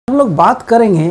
हम लोग बात करेंगे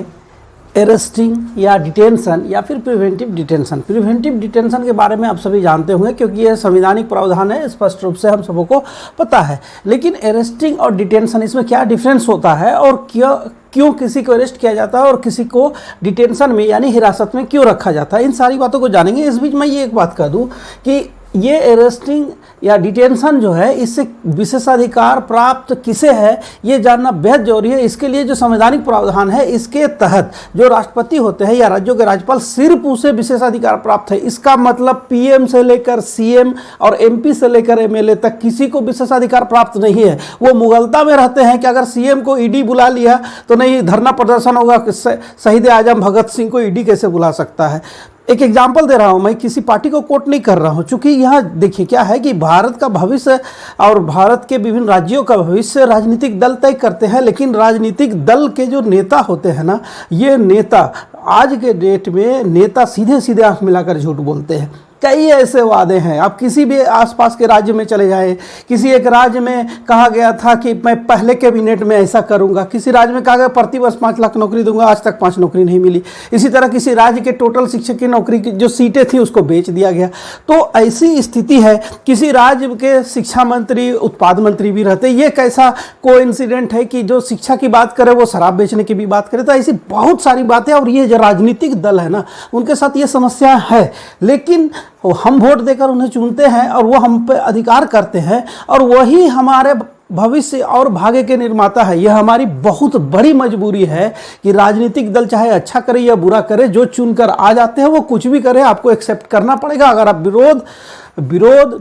अरेस्टिंग या डिटेंशन या फिर प्रिवेंटिव डिटेंशन। प्रिवेंटिव डिटेंशन के बारे में आप सभी जानते होंगे क्योंकि यह संवैधानिक प्रावधान है, स्पष्ट रूप से हम सबको पता है। लेकिन अरेस्टिंग और डिटेंशन, इसमें क्या डिफरेंस होता है और क्यों किसी को अरेस्ट किया जाता है और किसी को डिटेंशन में यानी हिरासत में क्यों रखा जाता है, इन सारी बातों को जानेंगे। इस बीच मैं ये एक बात कह दूं कि ये अरेस्टिंग या डिटेंशन जो है, इससे विशेषाधिकार प्राप्त किसे है ये जानना बेहद जरूरी है। इसके लिए जो संवैधानिक प्रावधान है, इसके तहत जो राष्ट्रपति होते हैं या राज्यों के राज्यपाल, सिर्फ उसे विशेषाधिकार प्राप्त है। इसका मतलब पीएम से लेकर सीएम और एमपी से लेकर एमएलए तक किसी को विशेषाधिकार प्राप्त नहीं है। वो मुगलता में रहते हैं कि अगर सीएम को ईडी बुला लिया तो नहीं धरना प्रदर्शन होगा, शहीद आजम भगत सिंह को ईडी कैसे बुला सकता है। एक एग्जाम्पल दे रहा हूं, मैं किसी पार्टी को कोट नहीं कर रहा हूं, चूंकि यहाँ देखिए क्या है कि भारत का भविष्य और भारत के विभिन्न राज्यों का भविष्य राजनीतिक दल तय करते हैं। लेकिन राजनीतिक दल के जो नेता होते हैं ना, ये नेता आज के डेट में नेता सीधे सीधे आंख मिलाकर झूठ बोलते हैं। कई ऐसे वादे हैं, आप किसी भी आसपास के राज्य में चले जाएं। किसी एक राज्य में कहा गया था कि मैं पहले कैबिनेट में ऐसा करूंगा, किसी राज्य में कहा गया प्रतिवर्ष 5 लाख नौकरी दूंगा, आज तक 5 नौकरी नहीं मिली। इसी तरह किसी राज्य के टोटल शिक्षक की नौकरी की जो सीटें थी उसको बेच दिया गया। तो ऐसी स्थिति है। किसी राज्य के शिक्षा मंत्री उत्पाद मंत्री भी रहते। ये कैसा कोइंसिडेंट है कि जो शिक्षा की बात करे वो शराब बेचने की भी बात करे। तो ऐसी बहुत सारी बातें, और ये जो राजनीतिक दल है ना, उनके साथ ये समस्या है। लेकिन हम वोट देकर उन्हें चुनते हैं और वो हम पे अधिकार करते हैं, और वही हमारे भविष्य और भाग्य के निर्माता है। यह हमारी बहुत बड़ी मजबूरी है कि राजनीतिक दल चाहे अच्छा करे या बुरा करे, जो चुनकर आ जाते हैं वो कुछ भी करे, आपको एक्सेप्ट करना पड़ेगा। अगर आप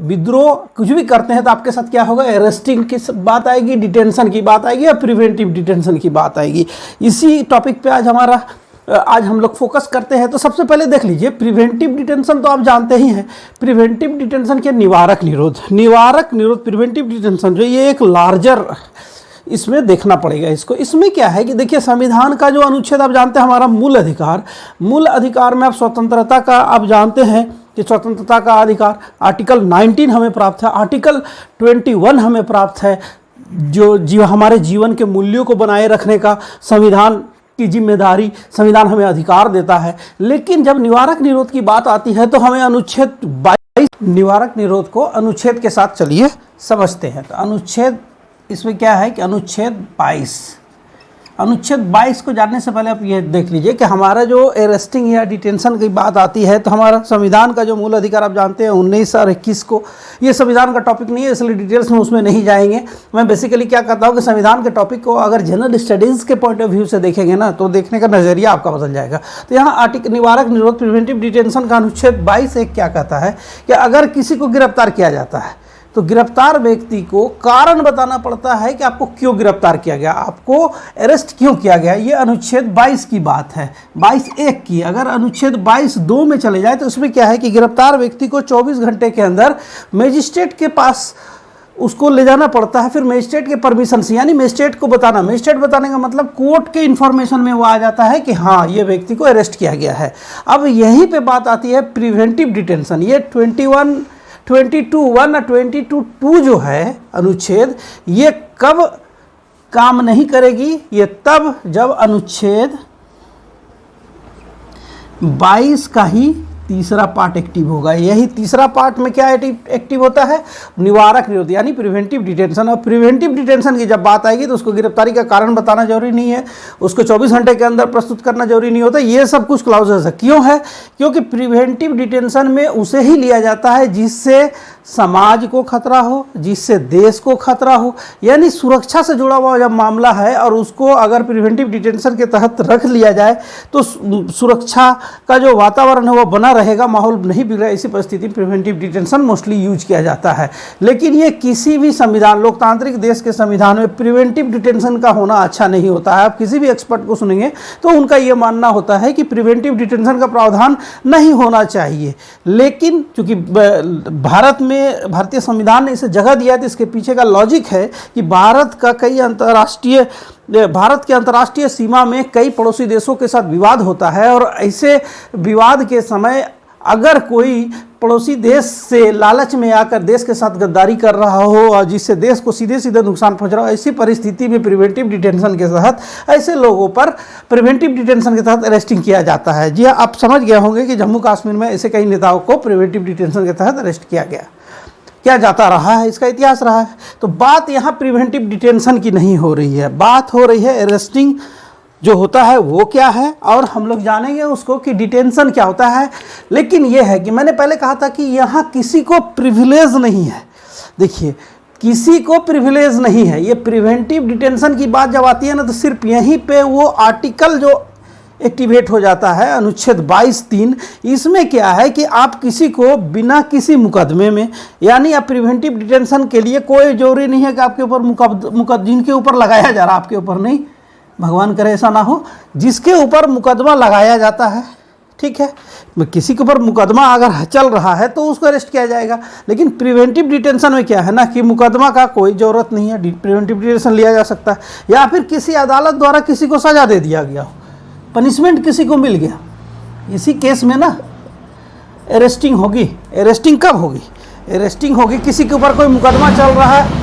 विद्रोह कुछ भी करते हैं तो आपके साथ क्या होगा, अरेस्टिंग की बात आएगी, डिटेंशन की बात आएगी या प्रिवेंटिव डिटेंशन की बात आएगी। इसी टॉपिक पे आज हम लोग फोकस करते हैं। तो सबसे पहले देख लीजिए, प्रिवेंटिव डिटेंशन तो आप जानते ही हैं। प्रिवेंटिव डिटेंशन के निवारक निरोध प्रिवेंटिव डिटेंशन जो ये एक लार्जर, इसमें देखना पड़ेगा इसको। इसमें क्या है कि देखिए, संविधान का जो अनुच्छेद आप जानते हैं, हमारा मूल अधिकार में आप स्वतंत्रता का आप जानते हैं कि स्वतंत्रता का अधिकार आर्टिकल 19 हमें प्राप्त है, आर्टिकल 21 हमें प्राप्त है, जो हमारे जीवन के मूल्यों को बनाए रखने का संविधान की जिम्मेदारी, संविधान हमें अधिकार देता है। लेकिन जब निवारक निरोध की बात आती है तो हमें अनुच्छेद 22 निवारक निरोध को अनुच्छेद के साथ चलिए समझते हैं। तो अनुच्छेद, इसमें क्या है कि अनुच्छेद 22 को जानने से पहले आप ये देख लीजिए कि हमारा जो अरेस्टिंग या डिटेंशन की बात आती है तो हमारा संविधान का जो मूल अधिकार आप जानते हैं 19 और 21 को, ये संविधान का टॉपिक नहीं है इसलिए डिटेल्स में उसमें नहीं जाएंगे। मैं बेसिकली क्या कहता हूँ कि संविधान के टॉपिक को अगर जनरल स्टडीज़ के पॉइंट ऑफ व्यू से देखेंगे ना, तो देखने का नज़रिया आपका बदल जाएगा। तो यहाँ आर्टिकल निवारक निरोध प्रिवेंटिव डिटेंशन का अनुच्छेद 22 एक क्या कहता है कि अगर किसी को गिरफ्तार किया जाता है तो गिरफ्तार व्यक्ति को कारण बताना पड़ता है कि आपको क्यों गिरफ्तार किया गया, आपको अरेस्ट क्यों किया गया। ये अनुच्छेद 22 की बात है, 22(1) की। अगर अनुच्छेद 22(2) में चले जाए तो उसमें क्या है कि गिरफ्तार व्यक्ति को 24 घंटे के अंदर मजिस्ट्रेट के पास उसको ले जाना पड़ता है। फिर मजिस्ट्रेट के परमिशन से, यानी मजिस्ट्रेट को बताना, मजिस्ट्रेट बताने का मतलब कोर्ट के इन्फॉर्मेशन में वो आ जाता है कि हाँ ये व्यक्ति को अरेस्ट किया गया है। अब यहीं पे बात आती है प्रिवेंटिव डिटेंशन। ये 22(1) और 22(2) जो है अनुच्छेद, ये कब काम नहीं करेगी, ये तब जब अनुच्छेद 22 का ही तीसरा पार्ट एक्टिव होगा। यही तीसरा पार्ट में क्या एक्टिव होता है, निवारक निरोध यानी प्रिवेंटिव डिटेंशन। और प्रिवेंटिव डिटेंशन की जब बात आएगी तो उसको गिरफ्तारी का कारण बताना जरूरी नहीं है, उसको 24 घंटे के अंदर प्रस्तुत करना जरूरी नहीं होता। ये सब कुछ क्लाउजेस है। क्यों है, क्योंकि प्रिवेंटिव डिटेंशन में उसे ही लिया जाता है जिससे समाज को खतरा हो, जिससे देश को खतरा हो, यानी सुरक्षा से जुड़ा हुआ जब मामला है और उसको अगर प्रिवेंटिव डिटेंशन के तहत रख लिया जाए तो सुरक्षा का जो वातावरण है वो बना रहेगा, माहौल नहीं बिगड़ा। इसी परिस्थिति में प्रिवेंटिव डिटेंशन मोस्टली यूज किया जाता है। लेकिन ये किसी भी संविधान, लोकतांत्रिक देश के संविधान में प्रिवेंटिव डिटेंशन का होना अच्छा नहीं होता है। आप किसी भी एक्सपर्ट को सुनेंगे तो उनका ये मानना होता है कि प्रिवेंटिव डिटेंशन का प्रावधान नहीं होना चाहिए। लेकिन चूंकि भारतीय संविधान ने इसे जगह दिया, तो इसके पीछे का लॉजिक है कि भारत के अंतर्राष्ट्रीय सीमा में कई पड़ोसी देशों के साथ विवाद होता है, और ऐसे विवाद के समय अगर कोई पड़ोसी देश से लालच में आकर देश के साथ गद्दारी कर रहा हो और जिससे देश को सीधे सीधे नुकसान पहुंच रहा हो, ऐसी परिस्थिति में प्रिवेंटिव डिटेंशन के तहत ऐसे लोगों पर प्रिवेंटिव डिटेंशन के तहत अरेस्टिंग किया जाता है। जी हाँ, आप समझ गए होंगे कि जम्मू कश्मीर में ऐसे कई नेताओं को प्रिवेंटिव डिटेंशन के तहत अरेस्ट किया जाता रहा है, इसका इतिहास रहा है। तो बात यहाँ प्रिवेंटिव डिटेंशन की नहीं हो रही है, बात हो रही है अरेस्टिंग जो होता है वो क्या है, और हम लोग जानेंगे उसको कि डिटेंशन क्या होता है। लेकिन ये है कि मैंने पहले कहा था कि यहाँ किसी को प्रिविलेज नहीं है। देखिए, किसी को प्रिविलेज नहीं है। ये प्रिवेंटिव डिटेंशन की बात जब आती है ना, तो सिर्फ यहीं पे वो आर्टिकल जो एक्टिवेट हो जाता है, अनुच्छेद 22(3), इसमें क्या है कि आप किसी को बिना किसी मुकदमे में, यानी आप प्रिवेंटिव डिटेंशन के लिए कोई जरूरी नहीं है कि आपके ऊपर जिनके ऊपर लगाया जा रहा, आपके ऊपर नहीं, भगवान करे ऐसा ना हो, जिसके ऊपर मुकदमा लगाया जाता है, ठीक है, किसी के ऊपर मुकदमा अगर चल रहा है तो उसको अरेस्ट किया जाएगा। लेकिन प्रिवेंटिव डिटेंशन में क्या है ना कि मुकदमा का कोई ज़रूरत नहीं है, प्रिवेंटिव डिटेंशन लिया जा सकता है। या फिर किसी अदालत द्वारा किसी को सज़ा दे दिया गया हो, पनिशमेंट किसी को मिल गया, इसी केस में ना अरेस्टिंग होगी। अरेस्टिंग कब होगी? अरेस्टिंग होगी किसी के ऊपर कोई मुकदमा चल रहा है,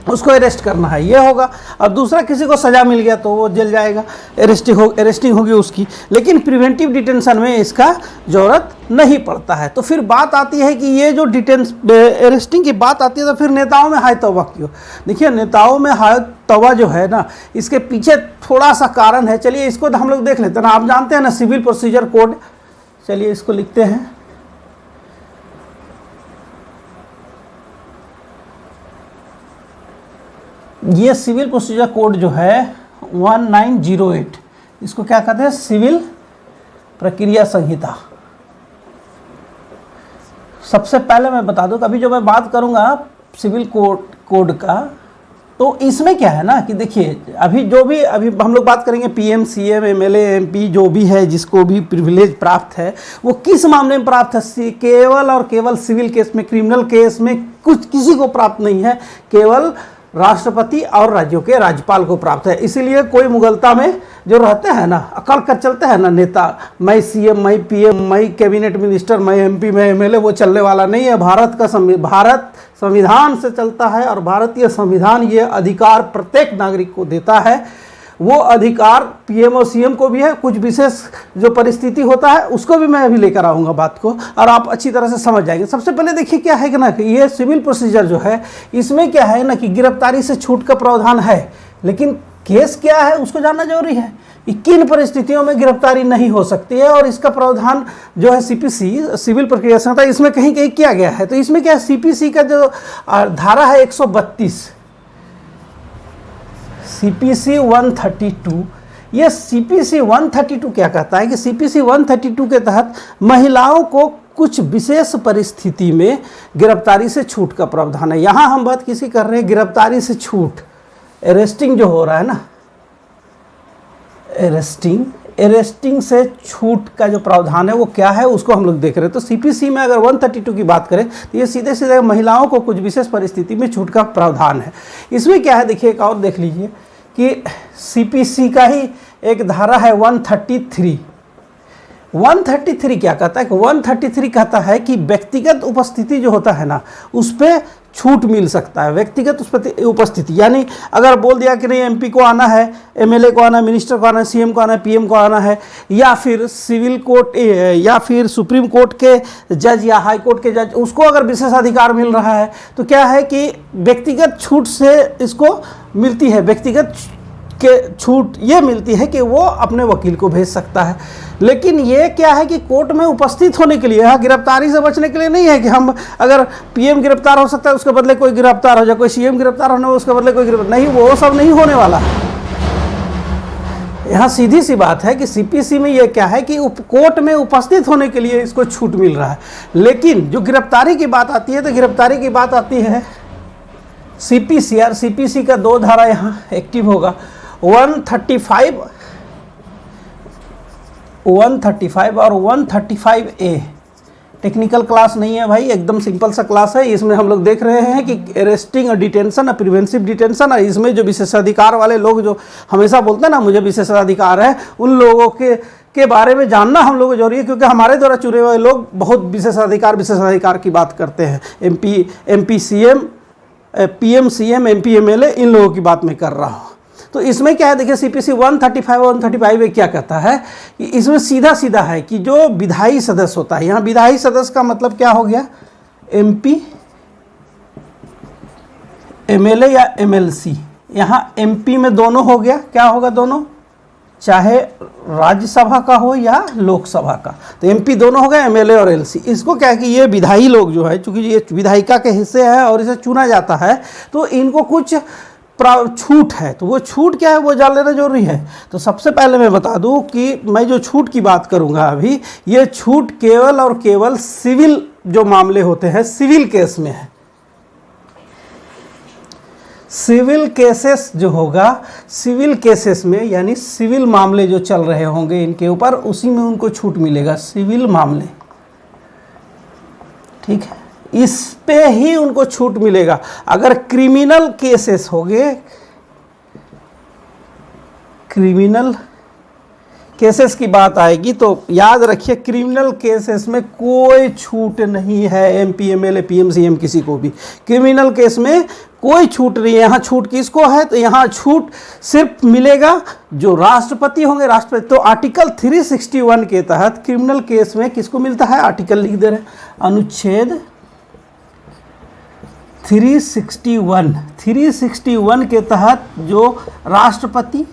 उसको अरेस्ट करना है, ये होगा। और दूसरा, किसी को सज़ा मिल गया तो वो जेल जाएगा, अरेस्टिंग होगी उसकी। लेकिन प्रिवेंटिव डिटेंशन में इसका ज़रूरत नहीं पड़ता है। तो फिर बात आती है कि ये जो अरेस्टिंग की बात आती है, तो फिर नेताओं में हाय तौबा क्यों? देखिए, नेताओं में हाय तौबा जो है ना, इसके पीछे थोड़ा सा कारण है। चलिए इसको हम लोग देख लेते हैं ना। आप जानते हैं ना सिविल प्रोसीजर कोड, चलिए इसको लिखते हैं। ये सिविल प्रोसीजर कोड जो है 1908, इसको क्या कहते हैं? सिविल प्रक्रिया संहिता। सबसे पहले मैं बता दूं, अभी जो मैं बात करूंगा सिविल कोड का, तो इसमें क्या है ना कि देखिए, अभी हम लोग बात करेंगे पीएम, सीएम, एमएलए, एमपी, जो भी है जिसको भी प्रिविलेज प्राप्त है, वो किस मामले में प्राप्त है? केवल और केवल सिविल केस में। क्रिमिनल केस में कुछ किसी को प्राप्त नहीं है, केवल राष्ट्रपति और राज्यों के राज्यपाल को प्राप्त है। इसीलिए कोई मुगलता में जो रहते हैं ना, अकड़ कर चलते हैं ना नेता, मैं सीएम, मैं पीएम, मैं कैबिनेट मिनिस्टर, मैं एमपी, मैं एमएलए, वो चलने वाला नहीं है। भारत संविधान से चलता है, और भारतीय संविधान ये अधिकार प्रत्येक नागरिक को देता है। वो अधिकार पीएम और सीएम को भी है, कुछ विशेष जो परिस्थिति होता है उसको भी मैं अभी लेकर आऊँगा बात को, और आप अच्छी तरह से समझ जाएंगे। सबसे पहले देखिए क्या है कि ना, कि ये सिविल प्रोसीजर जो है, इसमें क्या है ना कि गिरफ्तारी से छूट का प्रावधान है। लेकिन केस क्या है उसको जानना जरूरी है कि किन परिस्थितियों में गिरफ्तारी नहीं हो सकती है, और इसका प्रावधान जो है सीपीसी, सिविल प्रक्रिया संहिता, इसमें कहीं कहीं किया गया है। तो इसमें क्या है, सीपीसी का जो धारा है 132, सीपीसी 132, ये सीपीसी 132 क्या कहता है कि सीपीसी 132 के तहत महिलाओं को कुछ विशेष परिस्थिति में गिरफ्तारी से छूट का प्रावधान है। यहाँ हम बात किसी कर रहे हैं गिरफ्तारी से छूट, अरेस्टिंग जो हो रहा है ना, अरेस्टिंग से छूट का जो प्रावधान है वो क्या है, उसको हम लोग देख रहे हैं। तो सीपीसी में अगर 132 की बात करें तो ये सीधे सीधे महिलाओं को कुछ विशेष परिस्थिति में छूट का प्रावधान है। इसमें क्या है, देखिए एक और देख लीजिए कि सीपीसी का ही एक धारा है 133। 133 क्या कहता है कि 133 कहता है कि व्यक्तिगत उपस्थिति जो होता है ना, उस पर छूट मिल सकता है। व्यक्तिगत उपस्थिति यानी अगर बोल दिया कि नहीं एमपी को आना है, एमएलए को आना है, मिनिस्टर को आना है, सीएम को आना है, पीएम को आना है, या फिर सिविल कोर्ट या फिर सुप्रीम कोर्ट के जज या हाई कोर्ट के जज, उसको अगर विशेष अधिकार मिल रहा है, तो क्या है कि व्यक्तिगत छूट से इसको मिलती है। व्यक्तिगत के छूट ये मिलती है कि वो अपने वकील को भेज सकता है। लेकिन ये क्या है कि कोर्ट में उपस्थित होने के लिए, यहाँ गिरफ्तारी से बचने के लिए नहीं है कि हम अगर पीएम गिरफ्तार हो सकता है उसके बदले कोई गिरफ्तार हो जाए, कोई सीएम गिरफ्तार होने उसके बदले कोई गिरफ्तार नहीं, वो सब नहीं होने वाला है। यहाँ सीधी सी बात है कि सीपीसी में ये क्या है कि कोर्ट में उपस्थित होने के लिए इसको छूट मिल रहा है। लेकिन जो गिरफ्तारी की बात आती है, तो गिरफ्तारी की बात आती है सीपीसी, और सीपीसी का 2 धारा यहाँ एक्टिव होगा, 135 और 135A। टेक्निकल क्लास नहीं है भाई, एकदम सिंपल सा क्लास है। इसमें हम लोग देख रहे हैं कि अरेस्टिंग और डिटेंशन और प्रिवेंटिव डिटेंशन, और इसमें जो विशेषाधिकार वाले लोग जो हमेशा बोलते हैं ना मुझे विशेषाधिकार है, उन लोगों के बारे में जानना हम लोगों को जरूरी है, क्योंकि हमारे द्वारा चुने हुए लोग बहुत विशेषाधिकार की बात करते हैं। MP CM, PM CM, MP MLA, इन लोगों की बात मैं कर रहा हूँ। तो इसमें क्या है, देखिए CPC 135 में क्या कहता है कि इसमें सीधा सीधा है कि जो विधायी सदस्य होता है, यहाँ विधायी सदस्य का मतलब क्या हो गया, MP MLA या MLC। यहाँ MP में दोनों हो गया, क्या होगा दोनों, चाहे राज्यसभा का हो या लोकसभा का, तो MP दोनों हो गए, MLA और LC। इसको क्या है कि ये विधायी लोग जो है, चूंकि ये विधायिका के हिस्से है और इसे चुना जाता है, तो इनको कुछ छूट है। तो वो छूट क्या है वो जान लेना जरूरी है। तो सबसे पहले मैं बता दूं कि मैं जो छूट की बात करूंगा अभी, ये छूट केवल और केवल सिविल जो मामले होते हैं, सिविल केस में है। सिविल केसेस जो होगा, सिविल केसेस में यानी सिविल मामले जो चल रहे होंगे इनके ऊपर, उसी में उनको छूट मिलेगा, सिविल मामले, ठीक है, इस पे ही उनको छूट मिलेगा। अगर क्रिमिनल केसेस होंगे, क्रिमिनल केसेस की बात आएगी तो याद रखिए क्रिमिनल केसेस में कोई छूट नहीं है, MP MLA PM CM किसी को भी क्रिमिनल केस में कोई छूट नहीं है। यहाँ छूट किसको है, तो यहाँ छूट सिर्फ मिलेगा जो राष्ट्रपति होंगे, राष्ट्रपति। तो आर्टिकल 361 के तहत क्रिमिनल केस में किसको मिलता है, आर्टिकल लिख दे रहे हैं, अनुच्छेद 361 के तहत जो राष्ट्रपति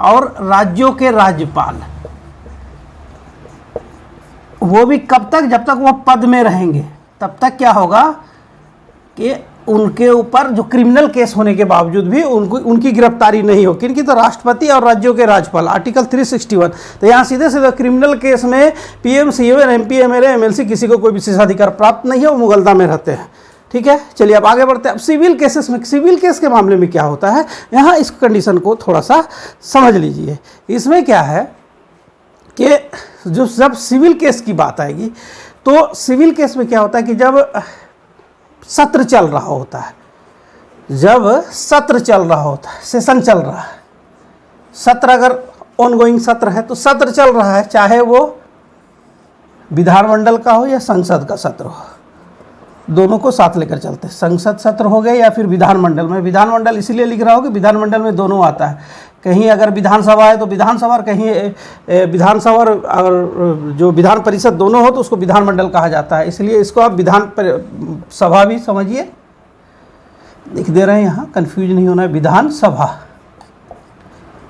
और राज्यों के राज्यपाल, वो भी कब तक, जब तक वो पद में रहेंगे, तब तक क्या होगा कि उनके ऊपर जो क्रिमिनल केस होने के बावजूद भी उनकी गिरफ्तारी नहीं हो। किनकी, तो राष्ट्रपति और राज्यों के राज्यपाल, आर्टिकल 361। तो यहाँ सीधे सीधे क्रिमिनल केस में PM CM MP MLA MLC किसी को कोई विशेषाधिकार प्राप्त नहीं है, वो मुगलता में रहते हैं, ठीक है। चलिए अब आगे बढ़ते हैं। अब सिविल केसेस में, सिविल केस के मामले में क्या होता है, यहाँ इस कंडीशन को थोड़ा सा समझ लीजिए। इसमें क्या है कि जब सिविल केस की बात आएगी, तो सिविल केस में क्या होता है कि जब सत्र चल रहा होता है, जब सत्र चल रहा होता है, सेशन चल रहा है, सत्र अगर ऑनगोइंग सत्र है तो सत्र चल रहा है, चाहे वो विधानमंडल का हो या संसद का सत्र हो, दोनों को साथ लेकर चलते हैं। संसद सत्र हो गए या फिर विधानमंडल में, विधानमंडल इसीलिए लिख रहा हूँ कि विधानमंडल में दोनों आता है। कहीं अगर विधानसभा है तो विधानसभा, और कहीं विधानसभा और जो विधान परिषद दोनों हो तो उसको विधानमंडल कहा जाता है। इसलिए इसको आप विधान सभा भी समझिए, लिख दे रहे हैं यहाँ, कन्फ्यूज नहीं होना है। विधानसभा,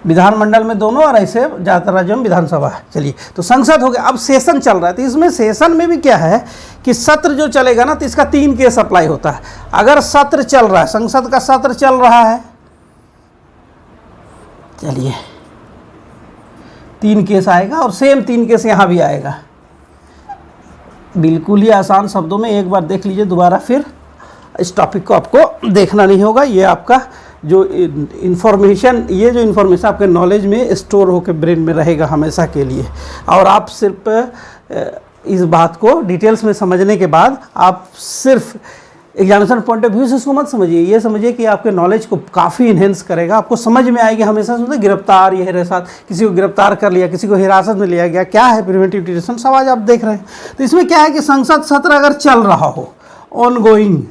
विधानमंडल में दोनों, और ऐसे ज़्यादातर राज्यों में विधानसभा है। चलिए, तो संसद हो गया। अब सेशन चल रहा है, तो इसमें सेशन में भी क्या है कि सत्र जो चलेगा ना, तो इसका 3 केस अप्लाई होता है। अगर सत्र चल रहा है, संसद का सत्र चल रहा है, चलिए 3 केस आएगा, और सेम 3 केस यहाँ भी आएगा। बिल्कुल ही आसान शब्दों में एक बार देख लीजिए, दोबारा फिर इस टॉपिक को आपको देखना नहीं होगा। ये आपका जो इन्फॉर्मेशन, ये जो इन्फॉर्मेशन आपके नॉलेज में स्टोर होकर ब्रेन में रहेगा हमेशा के लिए। और आप सिर्फ इस बात को डिटेल्स में समझने के बाद आप सिर्फ एग्जामिनेशन पॉइंट ऑफ व्यू से इसको मत समझिए, ये समझिए कि आपके नॉलेज को काफ़ी इन्हेंस करेगा, आपको समझ में आएगी। हमेशा सुनते गिरफ्तार, ये हिरासत, किसी को गिरफ्तार कर लिया, किसी को हिरासत में लिया गया, क्या है प्रिवेंटिव डिटेंशन, सब आज आप देख रहे हैं। तो इसमें क्या है कि संसद सत्र अगर चल रहा हो, ऑनगोइंग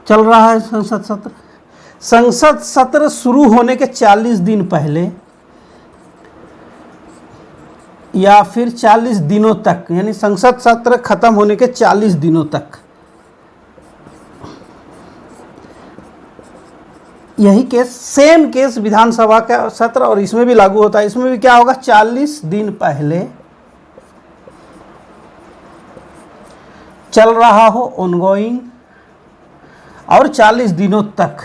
चल रहा है संसद सत्र, संसद सत्र शुरू होने के 40 दिन पहले या फिर 40 दिनों तक, यानी संसद सत्र खत्म होने के 40 दिनों तक, यही केस, सेम केस विधानसभा का सत्र और इसमें भी लागू होता है। इसमें भी क्या होगा, 40 दिन पहले चल रहा हो ऑनगोइंग, और 40 दिनों तक।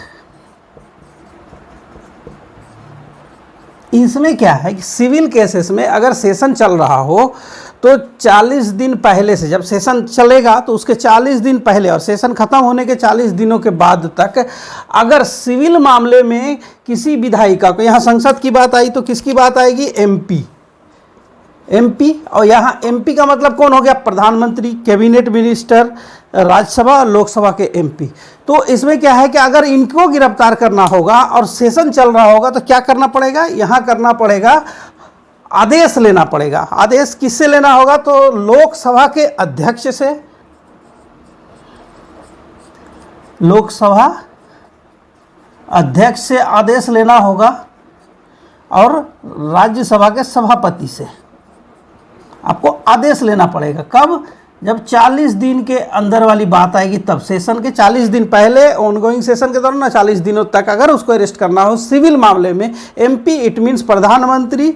इसमें क्या है कि सिविल केसेस में अगर सेशन चल रहा हो तो 40 दिन पहले से, जब सेशन चलेगा तो उसके 40 दिन पहले और सेशन खत्म होने के 40 दिनों के बाद तक, अगर सिविल मामले में किसी विधायिका को, यहाँ संसद की बात आई तो किसकी बात आएगी, एमपी। और यहाँ एमपी का मतलब कौन हो गया, प्रधानमंत्री, कैबिनेट मिनिस्टर, राज्यसभा और लोकसभा के एमपी। तो इसमें क्या है कि अगर इनको गिरफ्तार करना होगा और सेशन चल रहा होगा तो क्या करना पड़ेगा, यहाँ करना पड़ेगा आदेश लेना पड़ेगा। आदेश किससे लेना होगा? तो लोकसभा के अध्यक्ष से, लोकसभा अध्यक्ष से आदेश लेना होगा और राज्यसभा के सभापति से आपको आदेश लेना पड़ेगा। कब? जब 40 दिन के अंदर वाली बात आएगी तब। सेशन के 40 दिन पहले, ऑनगोइंग सेशन के दौरान ना 40 दिनों तक अगर उसको अरेस्ट करना हो सिविल मामले में, एमपी इट मीन्स प्रधानमंत्री,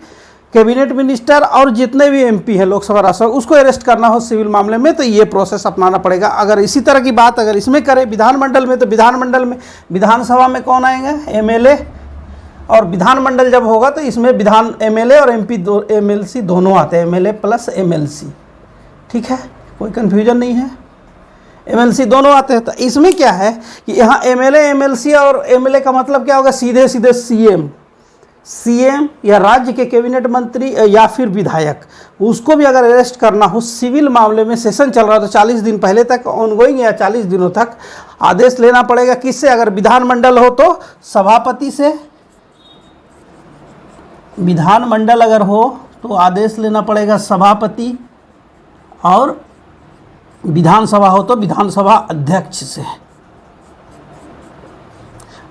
कैबिनेट मिनिस्टर और जितने भी एमपी हैं लोकसभा राज्यसभा, उसको अरेस्ट करना हो सिविल मामले में तो ये प्रोसेस अपनाना पड़ेगा। अगर इसी तरह की बात अगर इसमें करें विधानमंडल में, तो विधानमंडल में, विधानसभा में कौन आएंगे? एमएलए, और विधानमंडल जब होगा तो इसमें विधान एमएलए और एमपी एमएलसी दोनों आते हैं, एमएलए प्लस एमएलसी। ठीक है, कोई कन्फ्यूजन नहीं है, एमएलसी दोनों आते हैं। तो इसमें क्या है कि यहाँ एमएलए एमएलसी और एमएलए का मतलब क्या होगा? सीधे सीधे सीएम या राज्य के कैबिनेट मंत्री या फिर विधायक, उसको भी अगर अरेस्ट करना हो सिविल मामले में, सेशन चल रहा है तो 40 दिन पहले तक ऑनगोइंग या 40 दिनों तक आदेश लेना पड़ेगा। किससे? अगर विधानमंडल हो तो सभापति से, विधानमंडल अगर हो तो आदेश लेना पड़ेगा सभापति, और विधानसभा हो तो विधानसभा अध्यक्ष से।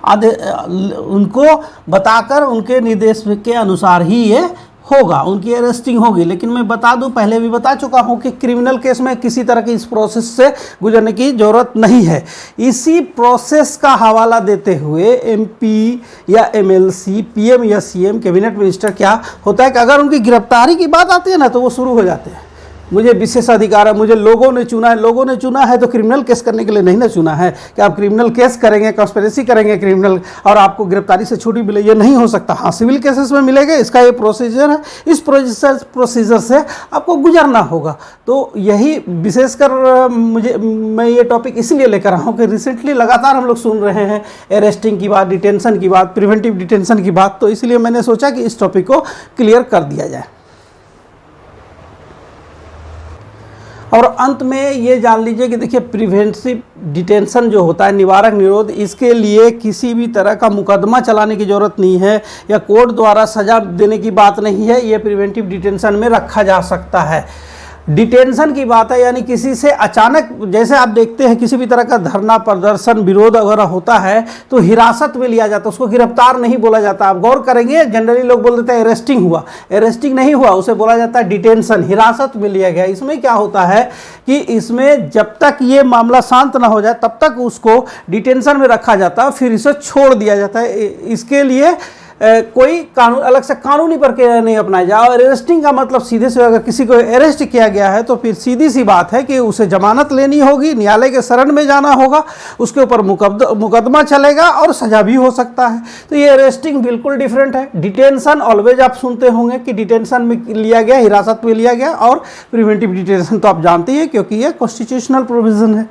उनको बताकर उनके निर्देश के अनुसार ही ये होगा, उनकी अरेस्टिंग होगी। लेकिन मैं बता दूं, पहले भी बता चुका हूं कि क्रिमिनल केस में किसी तरह की इस प्रोसेस से गुजरने की ज़रूरत नहीं है। इसी प्रोसेस का हवाला देते हुए एमपी या एमएलसी, पीएम या सीएम, कैबिनेट मिनिस्टर क्या होता है कि अगर उनकी गिरफ्तारी की बात आती है ना तो वो शुरू हो जाते हैं। मुझे विशेष अधिकार है, मुझे लोगों ने चुना है। लोगों ने चुना है तो क्रिमिनल केस करने के लिए नहीं ना चुना है कि आप क्रिमिनल केस करेंगे, कॉन्स्पिरेसी करेंगे क्रिमिनल और आपको गिरफ्तारी से छुट्टी मिले, ये नहीं हो सकता। हाँ, सिविल केसेस में मिलेगा, इसका ये प्रोसीजर है, इस प्रोसीजर से आपको गुजरना होगा। तो यही विशेषकर मैं ये टॉपिक इसलिए लेकर आया हूँ कि रिसेंटली लगातार हम लोग सुन रहे हैं अरेस्टिंग की बात, डिटेंशन की बात, प्रिवेंटिव डिटेंशन की बात, तो इसलिए मैंने सोचा कि इस टॉपिक को क्लियर कर दिया जाए। और अंत में ये जान लीजिए कि देखिए प्रिवेंटिव डिटेंशन जो होता है, निवारक निरोध, इसके लिए किसी भी तरह का मुकदमा चलाने की ज़रूरत नहीं है या कोर्ट द्वारा सज़ा देने की बात नहीं है। ये प्रिवेंटिव डिटेंशन में रखा जा सकता है। डिटेंशन की बात है यानी किसी से अचानक, जैसे आप देखते हैं किसी भी तरह का धरना प्रदर्शन विरोध वगैरह होता है तो हिरासत में लिया जाता है, उसको गिरफ्तार नहीं बोला जाता। आप गौर करेंगे जनरली लोग बोल देते हैं अरेस्टिंग हुआ, अरेस्टिंग नहीं हुआ, उसे बोला जाता है डिटेंशन, हिरासत में लिया गया। इसमें क्या होता है कि इसमें जब तक ये मामला शांत ना हो जाए तब तक उसको डिटेंशन में रखा जाता है, फिर इसे छोड़ दिया जाता है। इसके लिए कोई कानून अलग से कानूनी प्रक्रिया नहीं अपनाया जाए। और अरेस्टिंग का मतलब सीधे से अगर किसी को अरेस्ट किया गया है तो फिर सीधी सी बात है कि उसे जमानत लेनी होगी, न्यायालय के शरण में जाना होगा, उसके ऊपर मुकदमा चलेगा और सजा भी हो सकता है। तो ये अरेस्टिंग बिल्कुल डिफरेंट है। डिटेंशन ऑलवेज आप सुनते होंगे कि डिटेंशन में लिया गया, हिरासत में लिया गया, और प्रिवेंटिव डिटेंशन तो आप जानते हैं क्योंकि ये कॉन्स्टिट्यूशनल प्रोविजन है।